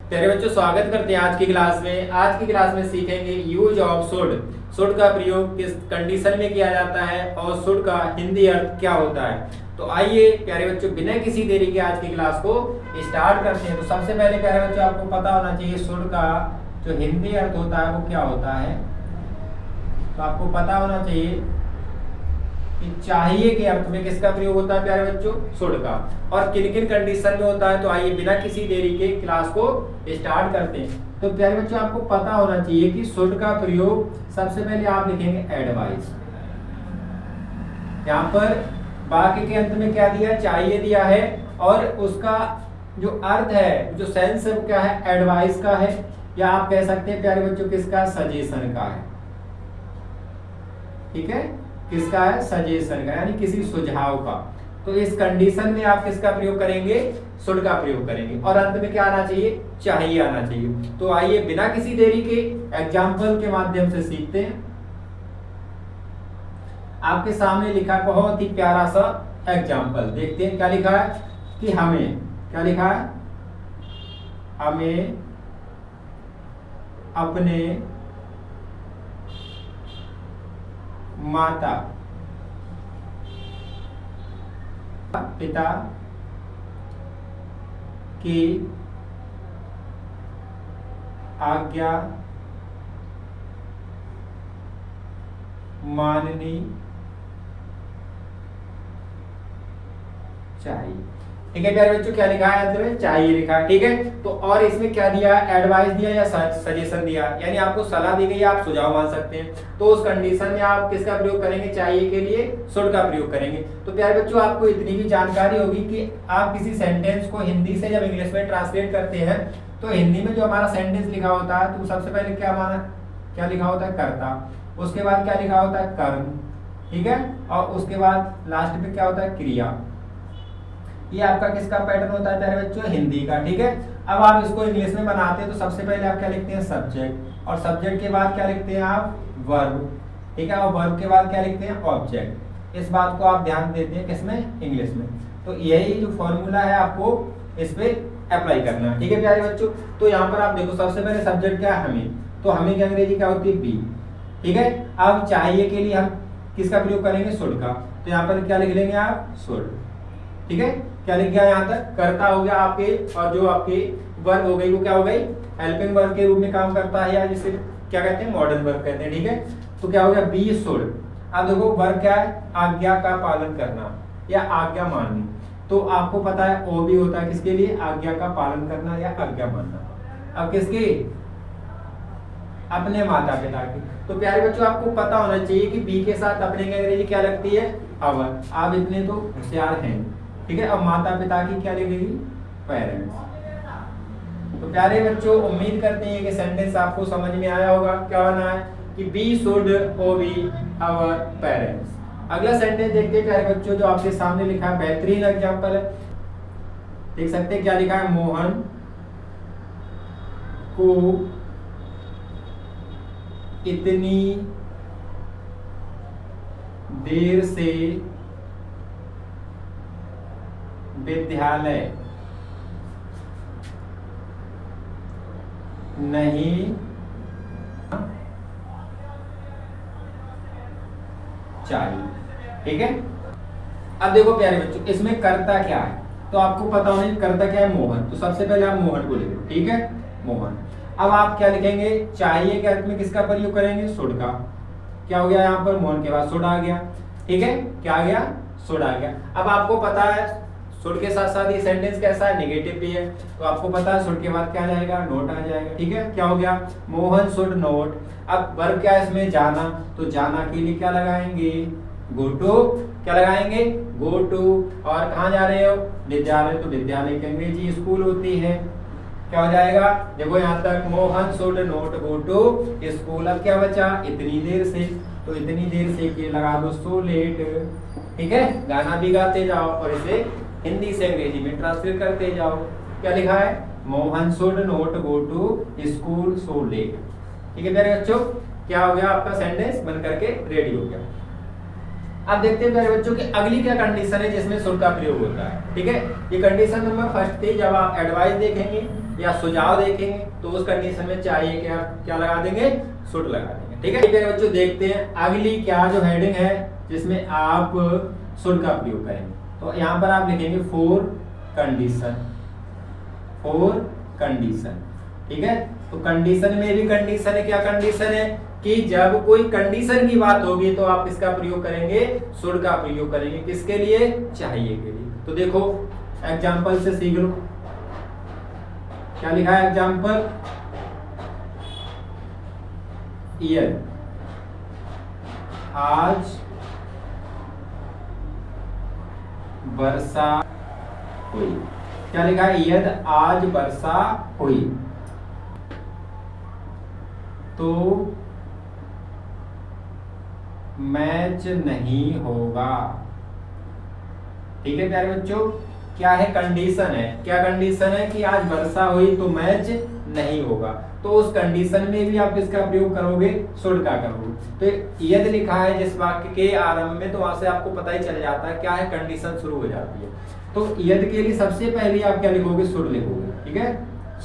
प्यारे बच्चों, स्वागत करते हैं आज की क्लास में। आज की क्लास में सीखेंगे यूज ऑफ शुड। शुड का प्रयोग किस कंडीशन में किया जाता है और शुड का हिंदी अर्थ क्या होता है। तो आइए प्यारे बच्चों, बिना किसी देरी के आज की क्लास को स्टार्ट करते हैं। तो सबसे पहले प्यारे बच्चों, आपको पता होना चाहिए शुड का जो हिंदी अर्थ होता है वो क्या होता है। तो आपको पता होना चाहिए कि चाहिए के अर्थ में किसका प्रयोग होता है प्यारे बच्चों, शुड का, और किन किन कंडीशन में होता है। तो आइए बिना किसी देरी के क्लास को स्टार्ट करते हैं। तो प्यारे बच्चों, आपको पता होना चाहिए कि शुड का प्रयोग सबसे पहले आप लिखेंगे एडवाइस। यहाँ पर वाक्य के अंत में क्या दिया, चाहिए दिया है, और उसका जो अर्थ है, जो सेंस है वो क्या है, एडवाइस का है, या आप कह सकते हैं प्यारे बच्चों किसका, सजेशन का है। ठीक है, किसका है, सजेशन का, यानी किसी सुझाव का। तो इस कंडीशन में आप किसका प्रयोग करेंगे, शुड का प्रयोग करेंगे, और अंत में क्या आना चाहिए, चाहिए आना चाहिए। तो आइए बिना किसी देरी के एग्जाम्पल के माध्यम से सीखते हैं। आपके सामने लिखा बहुत ही प्यारा सा एग्जाम्पल, देखते हैं क्या लिखा है कि हमें, क्या लिखा है, हमें अपने माता पिता की आज्ञा माननी चाहिए। ठीक है प्यारे बच्चों, क्या लिखा है अंत में, चाहिए लिखा है। ठीक है, तो और इसमें क्या दिया, एडवाइस दिया या सजेशन दिया, यानी आपको सलाह दी गई, आप सुझाव मान सकते हैं। तो उस कंडीशन में आप किसका प्रयोग करेंगे, चाहिए के लिए शुड का प्रयोग करेंगे। तो प्यारे बच्चों, आपको इतनी भी जानकारी होगी कि आप किसी सेंटेंस को हिंदी से जब इंग्लिश में ट्रांसलेट करते हैं तो हिंदी में जो हमारा सेंटेंस लिखा होता है तो सबसे पहले क्या लिखा होता है, कर्ता, उसके बाद क्या लिखा होता है, कर्म, ठीक है, और उसके बाद लास्ट पे क्या होता है, क्रिया। ये आपका किसका पैटर्न होता है प्यारे बच्चों, हिंदी का। ठीक है, अब आप इसको इंग्लिश में बनाते हैं तो सबसे पहले आप क्या लिखते हैं, सब्जेक्ट, और सब्जेक्ट के बाद क्या लिखते हैं आप, वर्ब, ठीक है, और वर्ब के बाद क्या लिखते हैं, ऑब्जेक्ट। इस बात को आप ध्यान देते हैं किसमें, इंग्लिश में। तो यही जो फॉर्मूला है आपको इस पे अप्लाई करना है। ठीक है प्यारे बच्चों, तो यहाँ पर आप देखो सबसे पहले सब्जेक्ट क्या है, हमें, तो हमें की अंग्रेजी क्या होती है, बी। ठीक है, अब चाहिए के लिए हम किसका प्रयोग करेंगे, शुड का। तो यहाँ पर क्या लिख लेंगे आप, शुड। ठीक है, क्या लिख गया यहाँ तक, कर्ता हो गया आपके, और जो आपके वर्ब हो गई वो क्या हो गई, हेल्पिंग वर्ब के रूप में काम करता है, या जिसे क्या कहते हैं, मॉडर्न वर्ब कहते हैं। ठीक है, तो क्या हो गया, बी शुड। अब देखो वर्ब क्या है, आज्ञा का पालन करना या आज्ञा माननी। तो आपको पता है ओ भी होता है किसके लिए, आज्ञा का पालन करना या आज्ञा मानना। अब किसके, अपने माता पिता की। तो प्यारे बच्चों, आपको पता होना चाहिए कि बी के साथ अपने की अंग्रेजी क्या लगती है, अवर। आप इतने तो होशियार हैं। ठीक है, अब माता पिता की क्या लगेगी, पेरेंट्स। तो प्यारे बच्चों, उम्मीद करते हैं कि सेंटेंस आपको समझ में आया होगा। क्या होना है कि we should obey our parents. अगला सेंटेंस देखते हैं प्यारे बच्चों, जो आपके सामने लिखा है, बेहतरीन एग्जांपल है, देख सकते हैं क्या लिखा है, मोहन को इतनी देर से विद्यालय नहीं चाहिए। ठीक है, अब देखो प्यारे बच्चों, इसमें कर्ता क्या है, तो आपको पता होना चाहिए कर्ता क्या है, मोहन। तो सबसे पहले आप मोहन को लिखो। ठीक है, मोहन। अब आप क्या लिखेंगे, चाहिए के अर्थ में किसका प्रयोग करेंगे, शुड का। क्या हो गया, यहाँ पर मोहन के बाद शुड आ गया। ठीक है, क्या आ गया, शुड आ गया। अब आपको पता है शुड के साथ साथ ये सेंटेंस कैसा है, नेगेटिव भी है, तो आपको पता है शुड के बाद क्या आ जाएगा, नोट आ जाएगा। ठीक है, क्या हो गया, मोहन शुड नोट। अब वर्ब क्या है इसमें, जाना, तो जाना के लिए क्या लगाएंगे, गो टू। क्या लगाएंगे, गो टू। और कहाँ जा रहे हो, विद्यालय, तो विद्यालय की अंग्रेजी स्कूल होती है। क्या हो जाएगा, देखो यहाँ तक, Mohan should not go to school. अब क्या बचा, इतनी देर से, तो इतनी देर से के लगा दो सो लेट। ठीक है, गाना भी गाते जाओ और इसे हिंदी से अंग्रेजी में ट्रांसलेट करते जाओ। क्या लिखा है, Mohan should not go to school so late. ठीक है प्यारे बच्चों, क्या हो गया, आपका सेंटेंस बन करके रेडी हो गया। अब देखते हैं प्यारे बच्चों की अगली क्या कंडीशन है जिसमें शुड का प्रयोग होता है। ठीक है, ये कंडीशन नंबर फर्स्ट थी, जब आप एडवाइस देखेंगे या सुझाव देखेंगे तो उस कंडीशन में चाहिए क्या क्या लगा देंगे, शुड लगा देंगे। ठीक है, ठीक है बच्चों, देखते हैं अगली क्या जो हेडिंग है जिसमें आप शुड का प्रयोग करेंगे। तो यहाँ पर आप लिखेंगे फॉर कंडीशन, फॉर कंडीशन। ठीक है, तो कंडीशन में भी कंडीशन है, क्या कंडीशन है कि जब कोई कंडीशन की बात होगी तो आप किसका प्रयोग करेंगे, शुड का प्रयोग करेंगे। किसके लिए, चाहिए के लिए। तो देखो एग्जांपल से सीख लो, क्या लिखा है एग्जांपल, ईयर आज वर्षा हुई। क्या लिखा है, ईयर आज वर्षा हुई। तो मैच नहीं होगा। ठीक है प्यारे बच्चों, क्या है कंडीशन है, क्या कंडीशन है कि आज वर्षा हुई तो मैच नहीं होगा। तो उस कंडीशन में भी आप किसका प्रयोग करोगे, शुड का करोगे। तो यदि लिखा है जिस वाक्य के आरंभ में, तो वहां से आपको पता ही चल जाता है क्या है, कंडीशन शुरू हो जाती है। तो यदि के लिए सबसे पहले आप क्या लिखोगे, शुड लिखोगे। ठीक है,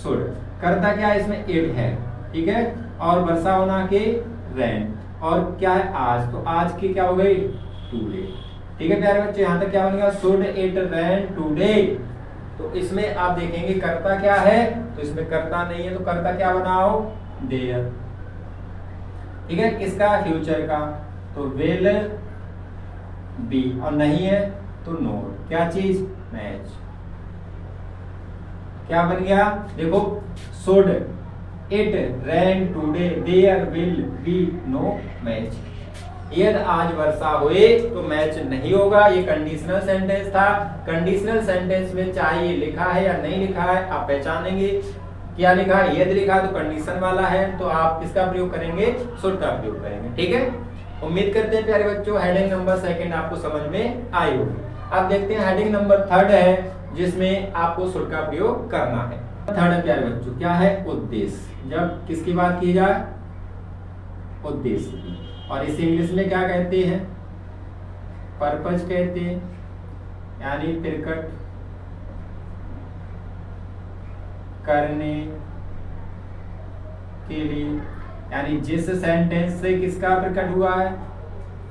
शुड करता क्या है, इसमें इट है। ठीक है, और वर्षा होना के रैन, और क्या है आज, तो आज की क्या हो गई, टुडे। ठीक है प्यारे बच्चे, यहाँ तक क्या बनेगा, शुड इट रैन टुडे। तो इसमें आप देखेंगे कर्ता क्या है, तो इसमें कर्ता नहीं है, तो कर्ता क्या बनाओ, देयर। ठीक है, किसका, फ्यूचर का, तो विल बी, और नहीं है तो नोट। क्या चीज, मैच। क्या बन गया, देखो should it rain today there will be no match. यदि आज वर्षा हुए तो मैच नहीं होगा। ये कंडीशनल सेंटेंस था। कंडीशनल सेंटेंस में चाहिए लिखा है या नहीं लिखा है आप पहचानेंगे। क्या लिखा है, यदि लिखा है तो कंडीशन वाला है, तो आप किसका प्रयोग करेंगे, शुड का प्रयोग करेंगे। ठीक है, उम्मीद करते हैं प्यारे बच्चों हेडिंग नंबर 2 आपको समझ में आई होगी। अब देखते हैं हेडिंग नंबर 3 है जिसमें आपको शुड का प्रयोग करना है। 3 प्यारे बच्चों क्या है, उद्देश्य। जब किसकी बात की जाए, उद्देश्य की। और इसे इंग्लिश में क्या कहते हैं, पर्पज कहते हैं, यानी प्रकट करने के लिए। यानी जिस सेंटेंस से किसका प्रकट हुआ है,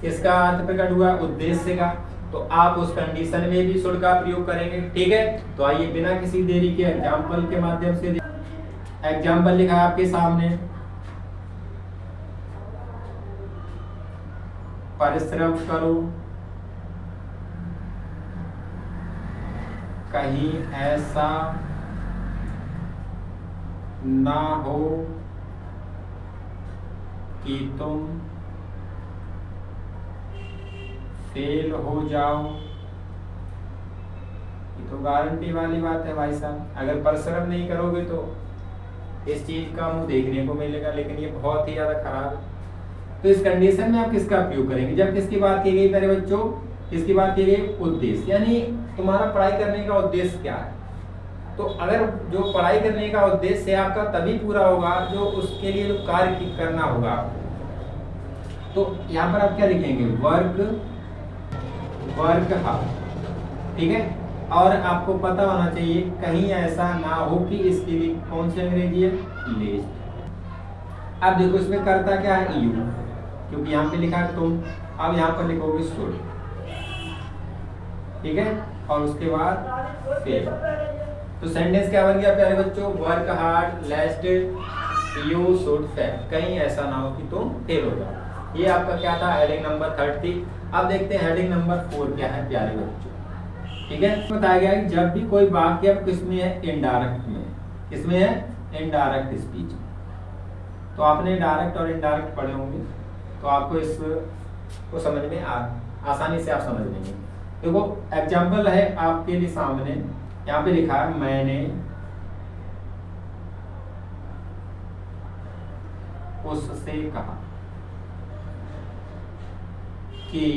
किसका अर्थ प्रकट हुआ, उद्देश्य का, तो आप उस कंडीशन में भी शुड का प्रयोग करेंगे। ठीक है, तो आइए बिना किसी देरी के एग्जाम्पल के माध्यम से, एग्जाम्पल लिखा है आपके सामने, परिश्रम करो, कहीं ऐसा ना हो कि तुम फेल हो जाओ। ये तो गारंटी वाली बात है भाई साहब, अगर परिश्रम नहीं करोगे तो इस चीज का मुंह देखने को मिलेगा, लेकिन ये बहुत ही ज्यादा खराब है। तो इस कंडीशन में आप किसका प्रयोग करेंगे, जब किसकी बात की गई मेरे बच्चों, किसकी बात की गई, उद्देश्य। यानी तुम्हारा पढ़ाई करने का उद्देश्य क्या है। तो अगर जो पढ़ाई करने का उद्देश्य है आपका तभी पूरा होगा जो उसके लिए जो कार्य करना होगा आपको। तो यहाँ पर आप क्या लिखेंगे, वर्क हार्ड। ठीक है, और आपको पता होना चाहिए कहीं ऐसा ना हो कि इसके लिए कौन सी अंग्रेजी है, लेस्ट। अब देखो इसमें करता क्या है, यू, क्योंकि यहाँ पे लिखा है तुम। अब यहाँ पर लिखोगे शुड। ठीक है, और उसके बाद फेल। तो सेंटेंस क्या बन गया प्यारे बच्चों, work hard लेस्ट you should fail, कहीं ऐसा ना हो कि तुम फेल हो जाओ। ये आपका क्या था, हेडिंग नंबर 3 थी। अब देखते हैं हेडिंग नंबर 4 क्या है प्यारे बच्चों। ठीक है, बताया गया है जब भी कोई वाक्य किसमें है, इनडायरेक्ट में। किसमें है, इनडायरेक्ट स्पीच। तो आपने डायरेक्ट और इनडायरेक्ट पढ़े होंगे, तो आपको इसको समझ में आसानी से आप समझ लेंगे। देखो एग्जाम्पल है आपके लिए सामने, यहाँ पे लिखा है मैंने उससे कहा कि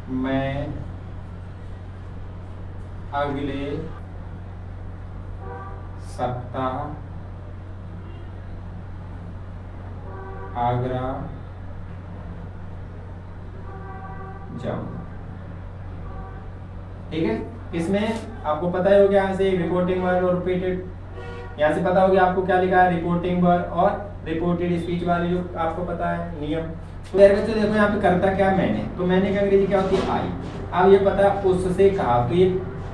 मैं अगले सप्ताह आगरा जाऊं। ठीक है। इसमें आपको पता ही हो गया, यहाँ से रिपोर्टिंग वर्ड और रिपीटेड, यहाँ से पता हो गया आपको क्या लिखा है, रिपोर्टिंग वर्ड और रिपोर्टेड स्पीच वाली जो आपको पता है नियम। तो यार बच्चों देखो यहाँ पे करता क्या मैंने, तो मैंने की अंग्रेजी क्या होती है आई। अब ये पता उससे कहा, तो ये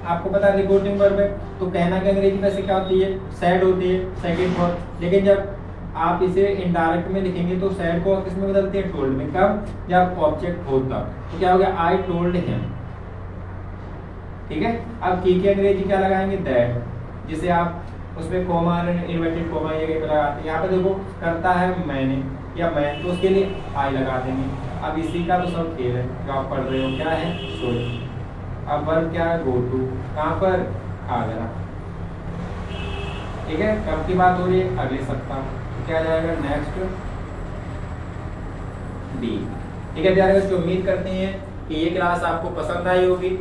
आपको पता है रिपोर्टिंग वर्ब है, तो कहना की अंग्रेजी वैसे क्या होती है, सैड होती है, सेकंड फॉर्म। लेकिन जब आप इसे इनडायरेक्ट में लिखेंगे तो सैड को किस में बदलते हैं, टोल्ड में। कब, जब ऑब्जेक्ट होता, तो क्या हो गया, आई टोल्ड हिम। ठीक है। अब की अंग्रेजी क्या लगाएंगे, दैट, जिसे आप उसमें कोमा इन्वर्टेड कोमा ये लगाते हैं। यहाँ पे देखो करता है मैंने या मैं, तो उसके लिए आई लगा देंगे। अब इसी का तो सब खेल है जो आप पढ़ रहे हो, क्या है, सोच। अब वर्ब क्या है, गो टू, कहाँ पर, आगरा। ठीक है। कब की बात हो रही है, अगले सप्ताह। तो क्या जाएगा, नेक्स्ट बी। ठीक है प्यारे बच्चों, उम्मीद करते हैं कि ये क्लास आपको पसंद आई होगी,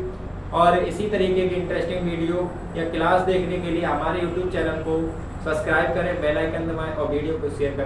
और इसी तरीके की इंटरेस्टिंग वीडियो या क्लास देखने के लिए हमारे YouTube चैनल को सब्सक्राइब करें, बेल आइकन दबाएं और वीडियो को शेयर करें।